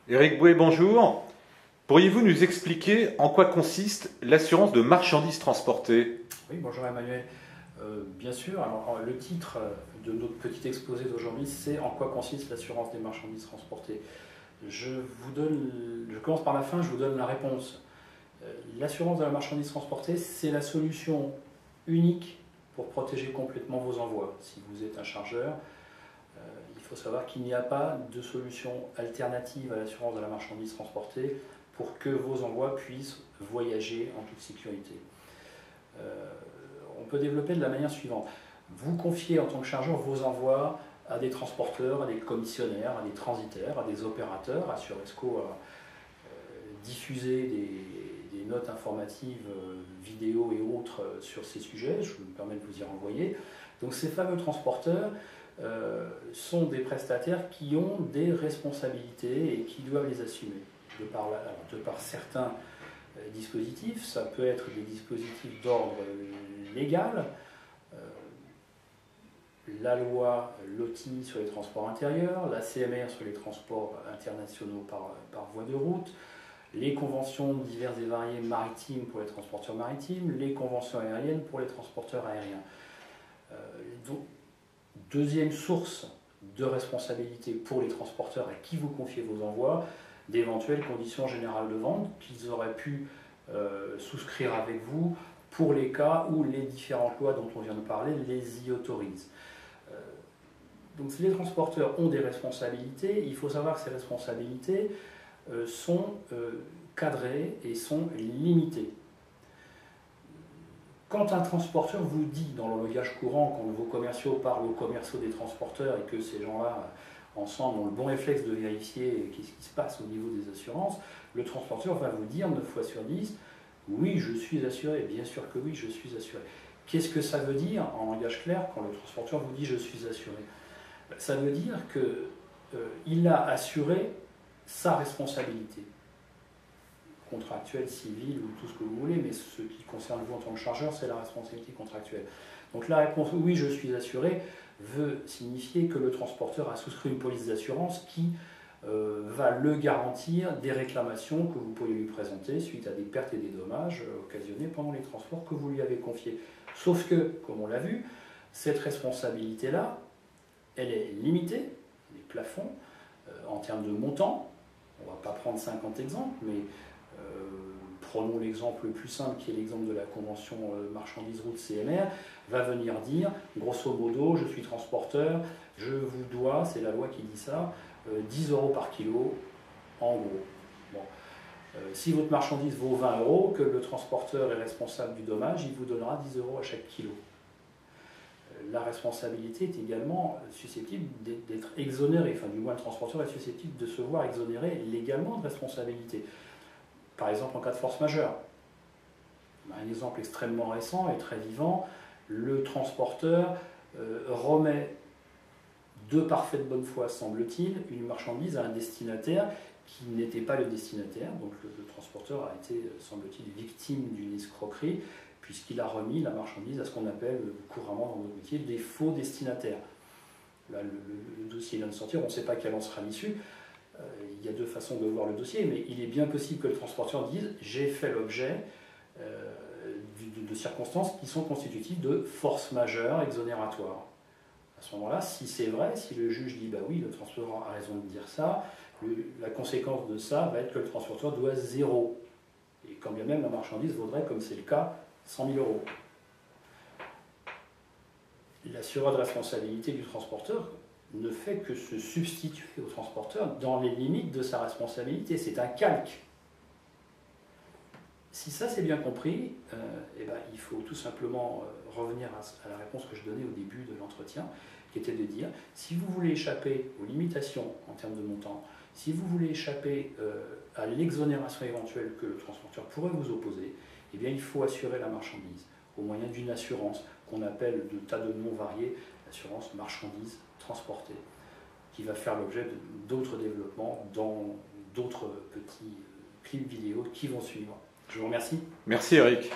Éric Bouet, bonjour. Pourriez-vous nous expliquer en quoi consiste l'assurance de marchandises transportées? Oui, bonjour Emmanuel. Bien sûr, alors, le titre de notre petit exposé d'aujourd'hui, c'est en quoi consiste l'assurance des marchandises transportées. Je commence par la fin, je vous donne la réponse. L'assurance de la marchandise transportée, c'est la solution unique pour protéger complètement vos envois. Si vous êtes un chargeur, il faut savoir qu'il n'y a pas de solution alternative à l'assurance de la marchandise transportée pour que vos envois puissent voyager en toute sécurité. On peut développer de la manière suivante. Vous confiez en tant que chargeur vos envois à des transporteurs, à des commissionnaires, à des transitaires, à des opérateurs. Assuresco a diffusé des notes informatives, vidéo et autres sur ces sujets. Je me permets de vous y renvoyer. Donc ces fameux transporteurs sont des prestataires qui ont des responsabilités et qui doivent les assumer. De par certains dispositifs, ça peut être des dispositifs d'ordre légal, la loi LOTI sur les transports intérieurs, la CMR sur les transports internationaux par voie de route, les conventions diverses et variées maritimes pour les transporteurs maritimes, les conventions aériennes pour les transporteurs aériens. Donc, deuxième source de responsabilité pour les transporteurs à qui vous confiez vos envois, d'éventuelles conditions générales de vente qu'ils auraient pu souscrire avec vous pour les cas où les différentes lois dont on vient de parler les y autorisent. Donc si les transporteurs ont des responsabilités, il faut savoir que ces responsabilités sont cadrées et sont limitées. Quand un transporteur vous dit, dans le langage courant, quand vos commerciaux parlent aux commerciaux des transporteurs et que ces gens-là, ensemble, ont le bon réflexe de vérifier ce qui se passe au niveau des assurances, le transporteur va vous dire 9 fois sur 10, oui, je suis assuré, bien sûr que oui, je suis assuré. Qu'est-ce que ça veut dire, en langage clair, quand le transporteur vous dit je suis assuré? Ça veut dire qu'il a assuré sa responsabilité contractuelle, civile ou tout ce que vous voulez, mais ce qui concerne vous en tant que chargeur, c'est la responsabilité contractuelle. Donc la réponse oui, je suis assuré veut signifier que le transporteur a souscrit une police d'assurance qui va le garantir des réclamations que vous pourriez lui présenter suite à des pertes et des dommages occasionnés pendant les transports que vous lui avez confiés. Sauf que, comme on l'a vu, cette responsabilité-là, elle est limitée, les plafonds, en termes de montant. On ne va pas prendre 50 exemples, mais prenons l'exemple le plus simple qui est l'exemple de la convention marchandises route CMR, va venir dire, grosso modo, je suis transporteur, je vous dois, c'est la loi qui dit ça, 10 € par kilo, en gros. Bon. Si votre marchandise vaut 20 €, que le transporteur est responsable du dommage, il vous donnera 10 € à chaque kilo. La responsabilité est également susceptible d'être exonérée, enfin du moins le transporteur est susceptible de se voir exonéré légalement de responsabilité. Par exemple en cas de force majeure. Un exemple extrêmement récent et très vivant, le transporteur remet de parfaite bonne foi, semble-t-il, une marchandise à un destinataire qui n'était pas le destinataire. Donc le transporteur a été, semble-t-il, victime d'une escroquerie puisqu'il a remis la marchandise à ce qu'on appelle couramment dans notre métier des faux destinataires. Là, le dossier vient de sortir, on ne sait pas quelle en sera l'issue. Il y a deux façons de voir le dossier, mais il est bien possible que le transporteur dise « j'ai fait l'objet de circonstances qui sont constitutives de force majeure exonératoire ». À ce moment-là, si c'est vrai, si le juge dit « bah oui, le transporteur a raison de dire ça », la conséquence de ça va être que le transporteur doit 0. Et quand bien même la marchandise vaudrait, comme c'est le cas, 100 000 €. L'assureur de responsabilité du transporteur ne fait que se substituer au transporteur dans les limites de sa responsabilité. C'est un calque. Si ça c'est bien compris, il faut tout simplement revenir à la réponse que je donnais au début de l'entretien, qui était de dire, si vous voulez échapper aux limitations en termes de montant, si vous voulez échapper à l'exonération éventuelle que le transporteur pourrait vous opposer, eh bien, il faut assurer la marchandise au moyen d'une assurance qu'on appelle de tas de noms variés, l'assurance marchandise transportée, qui va faire l'objet d'autres développements dans d'autres petits clips vidéo qui vont suivre. Je vous remercie. Merci Eric.